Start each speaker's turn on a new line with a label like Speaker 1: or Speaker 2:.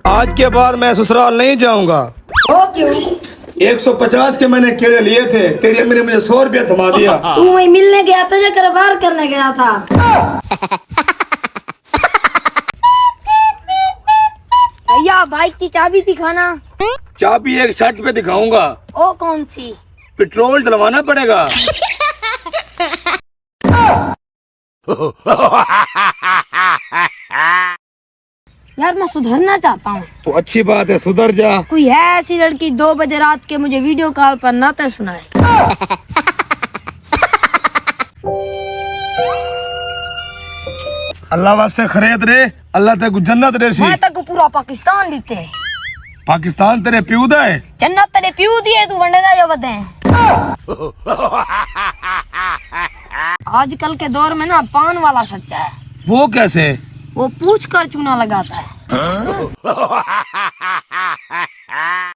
Speaker 1: आज के बाद मैं ससुराल नहीं जाऊंगा।
Speaker 2: ओ क्यों?
Speaker 1: 150 के मैंने केले लिए थे, तेरी अम्मी ने मुझे 100 रुपया थमा दिया।
Speaker 2: तू वही मिलने गया था या कारोबार करने गया था? भैया बाइक की चाबी दिखाना।
Speaker 1: चाबी एक शर्ट पे दिखाऊंगा।
Speaker 2: ओ कौन सी?
Speaker 1: पेट्रोल डलवाना पड़ेगा।
Speaker 2: यार मैं सुधरना चाहता हूँ।
Speaker 1: तो अच्छी बात है, सुधर जा।
Speaker 2: कोई है ऐसी लड़की 2 बजे रात के मुझे वीडियो कॉल पर नाते सुनाए?
Speaker 1: अल्लाह वास्ते खरीद रे, अल्लाह तेको जन्नत दे सी।
Speaker 2: मैं तक पूरा पाकिस्तान लेते हैं।
Speaker 1: पाकिस्तान तेरे प्यू दा है।
Speaker 2: जन्नत तेरे प्यू दिए, तू वंडे जा जो बते। आजकल के दौर में ना पान वाला सच्चा है।
Speaker 1: वो कैसे?
Speaker 2: वो पूछ कर चूना लगाता है।